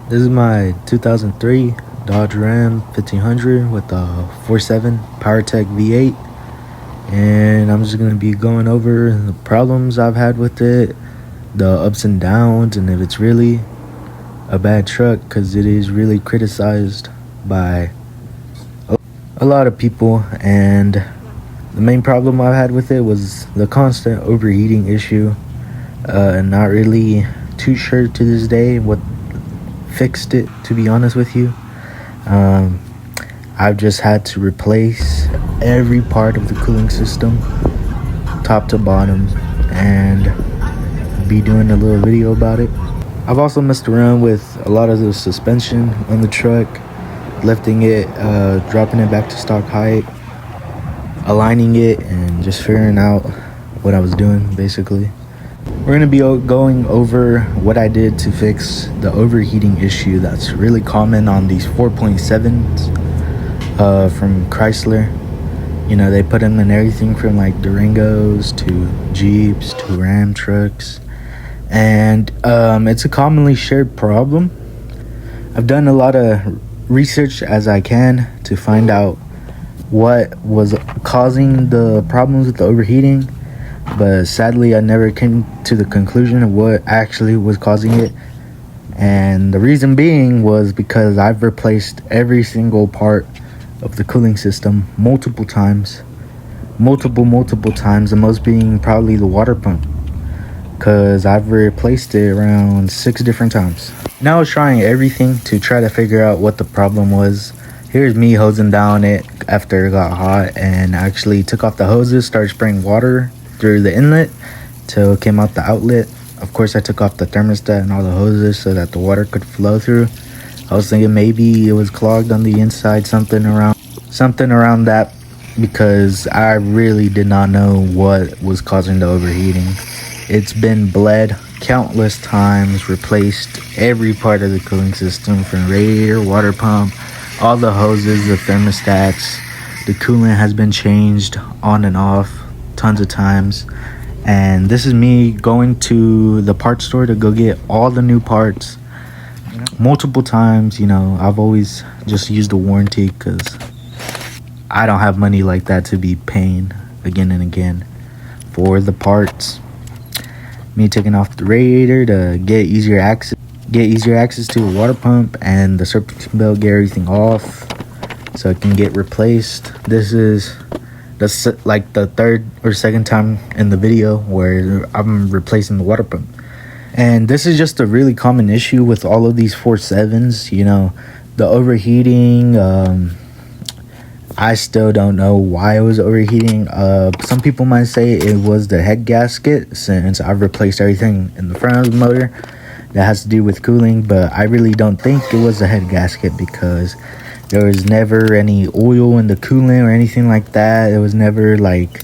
This is my 2003 Dodge Ram 1500 with a 4.7 PowerTech V8, and I'm just gonna be going over the problems I've had with it, the ups and downs, and if it's really a bad truck, because it is really criticized by a lot of people. And the main problem I've had with it was the constant overheating issue. Not really too sure to this day what fixed it, to be honest with you. I've just had to replace every part of the cooling system, top to bottom, and be doing a little video about it. I've also messed around with a lot of the suspension on the truck, lifting it, dropping it back to stock height, aligning it, and just figuring out what I was doing, basically. We're going to be going over what I did to fix the overheating issue that's really common on these 4.7s from Chrysler. You know, they put them in everything from like Durangos to Jeeps to Ram trucks. And it's a commonly shared problem. I've done a lot of research as I can to find out what was causing the problems with the overheating, but sadly I never came to the conclusion of what actually was causing it. And the reason being was because I've replaced every single part of the cooling system multiple times, the most being probably the water pump, because I've replaced it around 6 different times. Now I was trying everything to try to figure out what the problem was. Here's me hosing down it after it got hot, and I actually took off the hoses, started spraying water through the inlet till it came out the outlet. Of course, I took off the thermostat and all the hoses so that the water could flow through. I was thinking maybe it was clogged on the inside, something around that, because I really did not know what was causing the overheating. It's been bled countless times, replaced every part of the cooling system, from radiator, water pump, all the hoses, the thermostats. The coolant has been changed on and off tons of times. And this is me going to the parts store to go get all the new parts multiple times. You know, I've always just used a warranty because I don't have money like that to be paying again and again for the parts. Me taking off the radiator to get easier access to a water pump, and the serpentine belt, get everything off so it can get replaced. This is like the third or second time in the video where I'm replacing the water pump. And this is just a really common issue with all of these 4.7s, you know, the overheating. I still don't know why it was overheating. Some people might say it was the head gasket, since I've replaced everything in the front of the motor that has to do with cooling, but I really don't think it was the head gasket, because there was never any oil in the coolant or anything like that. It was never like,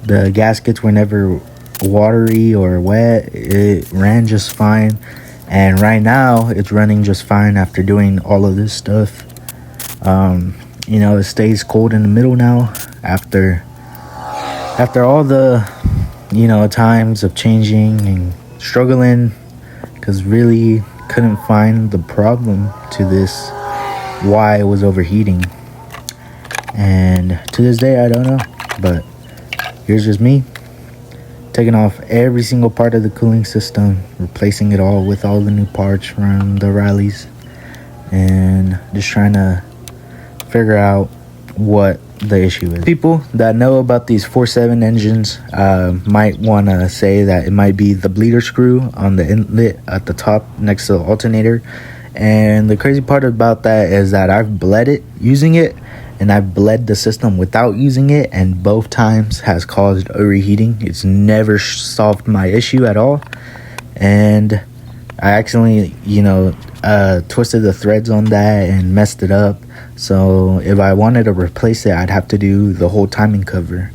the gaskets were never watery or wet. It ran just fine, and right now it's running just fine after doing all of this stuff. You know, it stays cold in the middle now after all the, you know, times of changing and struggling, because really couldn't find the problem to this, why it was overheating. And to this day I don't know, but here's just me taking off every single part of the cooling system, replacing it all with all the new parts from the Rileys, and just trying to figure out what the issue is. People that know about these 4.7 engines might want to say that it might be the bleeder screw on the inlet at the top next to the alternator. And the crazy part about that is that I've bled it using it, and I've bled the system without using it, and both times has caused overheating. It's never solved my issue at all. And I accidentally, you know, twisted the threads on that and messed it up. So if I wanted to replace it, I'd have to do the whole timing cover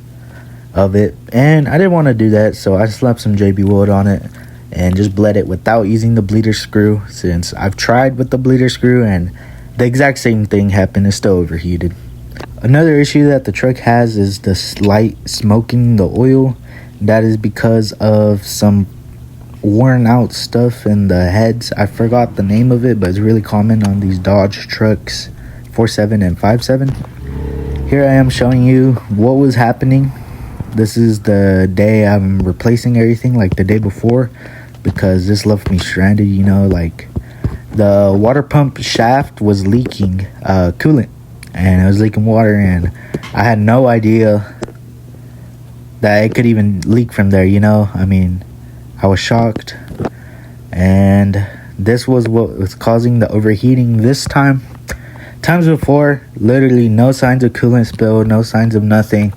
of it, and I didn't want to do that, so I slapped some JB Wood on it and just bled it without using the bleeder screw, since I've tried with the bleeder screw and the exact same thing happened. It's still overheated. Another issue that the truck has is the slight smoking the oil. That is because of some worn out stuff in the heads. I forgot the name of it, but it's really common on these Dodge trucks 4.7 and 5.7. Here I am showing you what was happening. This is the day I'm replacing everything, like the day before, because this left me stranded. You know, like the water pump shaft was leaking coolant, and it was leaking water, and I had no idea that it could even leak from there. You know, I mean, I was shocked, and this was what was causing the overheating this time. Times before, literally no signs of coolant spill, no signs of nothing.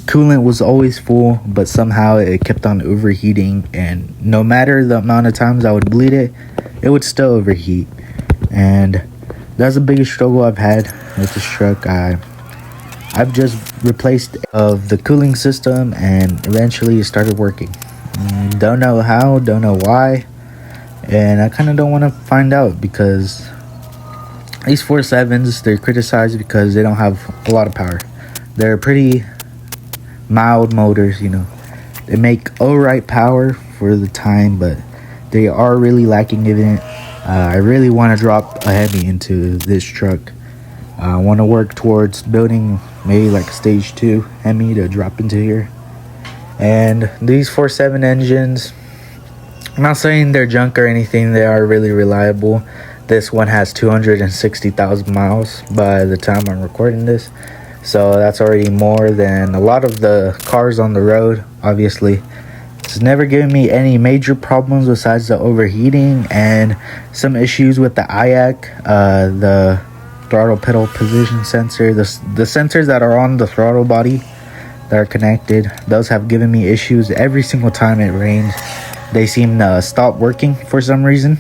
Coolant was always full, but somehow it kept on overheating, and no matter the amount of times I would bleed it, it would still overheat. And that's the biggest struggle I've had with this truck. I've just replaced the cooling system, and eventually it started working. Don't know how, don't know why, and I kind of don't want to find out, because these 4.7s, they're criticized because they don't have a lot of power. They're pretty mild motors, you know. They make alright power for the time, but they are really lacking in it. I really want to drop a Hemi into this truck. I want to work towards building maybe like a stage 2 Hemi to drop into here. And these 4.7 engines, I'm not saying they're junk or anything, they are really reliable. This one has 260,000 miles by the time I'm recording this, so that's already more than a lot of the cars on the road. Obviously, it's never given me any major problems besides the overheating and some issues with the IAC, the throttle pedal position sensor, the sensors that are on the throttle body that are connected. Those have given me issues every single time it rains. They seem to stop working for some reason.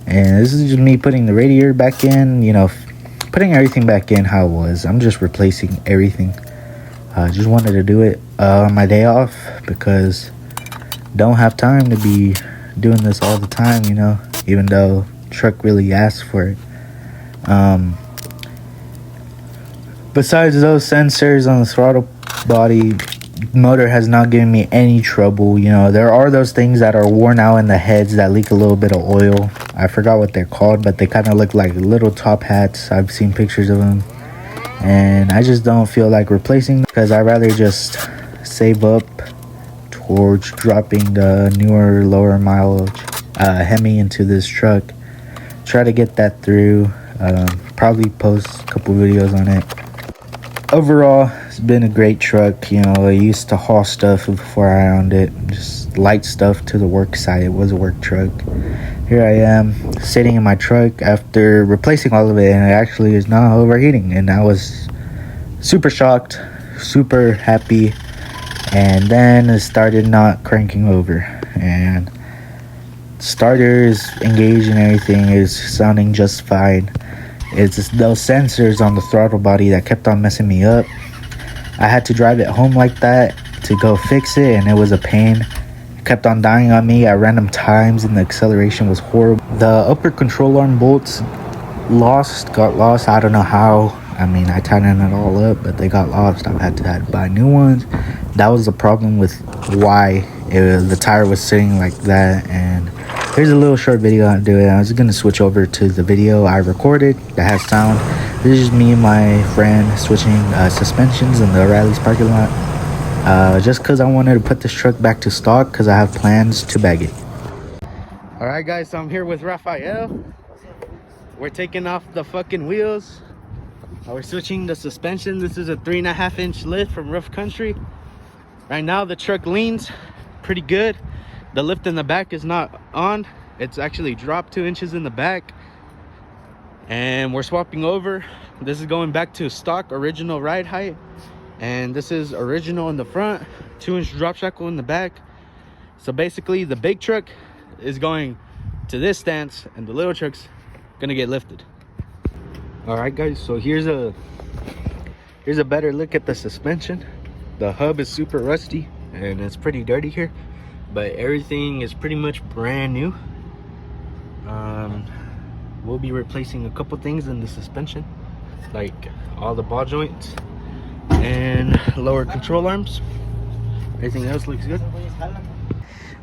And this is just me putting the radiator back in, you know, putting everything back in how it was. I'm just replacing everything. I just wanted to do it on my day off, because don't have time to be doing this all the time, you know, even though truck really asks for it. Besides those sensors on the throttle body, motor has not given me any trouble. You know, there are those things that are worn out in the heads that leak a little bit of oil. I forgot what they're called, but they kind of look like little top hats. I've seen pictures of them, and I just don't feel like replacing them, because I'd rather just save up towards dropping the newer, lower mileage Hemi into this truck. Try to get that through. Probably post a couple videos on it. Overall, it's been a great truck. You know, I used to haul stuff before I owned it, just light stuff to the work site. It was a work truck. Here I am sitting in my truck after replacing all of it, and it actually is not overheating. And I was super shocked, super happy, and then it started not cranking over, and starter is engaged and everything is sounding just fine. It's just those sensors on the throttle body that kept on messing me up. I had to drive it home like that to go fix it, and it was a pain. It kept on dying on me at random times, and the acceleration was horrible. The upper control arm bolts got lost. I don't know how. I mean, I tightened it all up, but they got lost. I had to buy new ones. That was the problem with why the tire was sitting like that. And here's a little short video on doing it. I was gonna switch over to the video I recorded that has sound. This is me and my friend switching suspensions in the O'Reilly's parking lot. Just because I wanted to put this truck back to stock, because I have plans to bag it. Alright guys, so I'm here with Raphael. We're taking off the fucking wheels. We're switching the suspension. This is a 3.5 inch lift from Rough Country. Right now the truck leans pretty good. The lift in the back is not on. It's actually dropped 2 inches in the back, and we're swapping over. This is going back to stock original ride height, and this is original in the front, 2-inch drop shackle in the back. So basically the big truck is going to this stance, and the little truck's gonna get lifted. All right guys, so here's a better look at the suspension. The hub is super rusty and it's pretty dirty here, but everything is pretty much brand new. We'll be replacing a couple things in the suspension, like all the ball joints and lower control arms. Everything else looks good.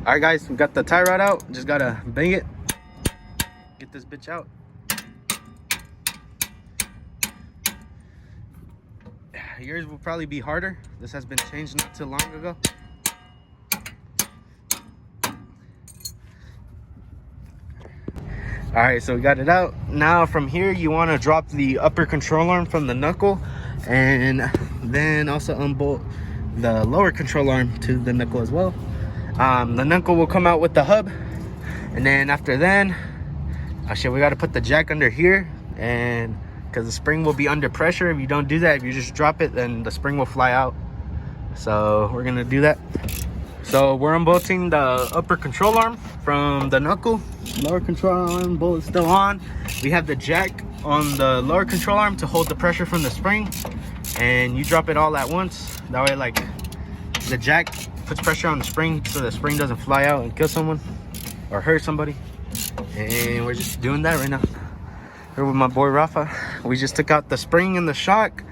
All right, guys, we got the tie rod out. Just gotta bang it, get this bitch out. Yours will probably be harder. This has been changed not too long ago. All right, so we got it out. Now from here, you want to drop the upper control arm from the knuckle, and then also unbolt the lower control arm to the knuckle as well. The knuckle will come out with the hub, and then after then, actually we got to put the jack under here, and because the spring will be under pressure. If you don't do that, if you just drop it, then the spring will fly out. So we're gonna do that. So we're unbolting the upper control arm from the knuckle. Lower control arm bolt is still on. We have the jack on the lower control arm to hold the pressure from the spring, and you drop it all at once. That way, like, the jack puts pressure on the spring so the spring doesn't fly out and kill someone or hurt somebody. And we're just doing that right now. Here with my boy Rafa. We just took out the spring and the shock.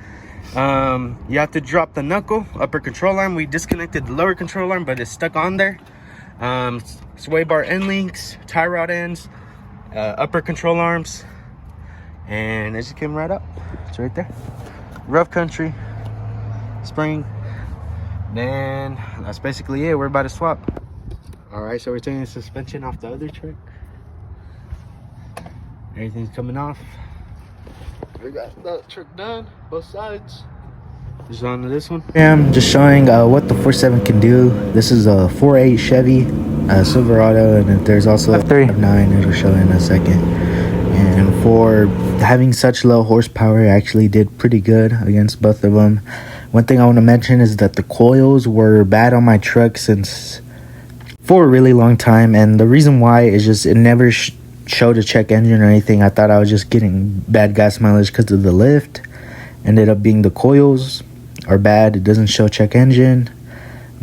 You have to drop the knuckle, upper control arm. We disconnected the lower control arm, but it's stuck on there. Sway bar end links, tie rod ends, upper control arms, and it just came right up. It's right there. Rough country, spring. Then that's basically it. We're about to swap. All right, so we're taking the suspension off the other truck. Everything's coming off. We got that truck done, both sides. Just on to this one. I'm just showing what the 4.7 can do. This is a 4.8 Chevy Silverado, and there's also a 5.9. It'll show in a second. And for having such low horsepower, it actually did pretty good against both of them. One thing I want to mention is that the coils were bad on my truck for a really long time, and the reason why is just it never showed a check engine or anything. I thought I was just getting bad gas mileage because of the lift. Ended up being the coils are bad. It doesn't show check engine,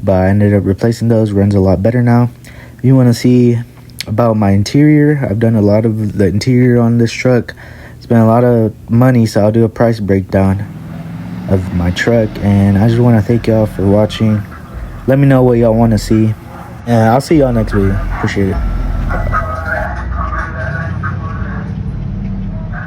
but I ended up replacing those. Runs a lot better now. If you want to see about my interior, I've done a lot of the interior on this truck. It's been a lot of money, so I'll do a price breakdown of my truck. And I just want to thank y'all for watching. Let me know what y'all want to see, and I'll see y'all next video. Appreciate it.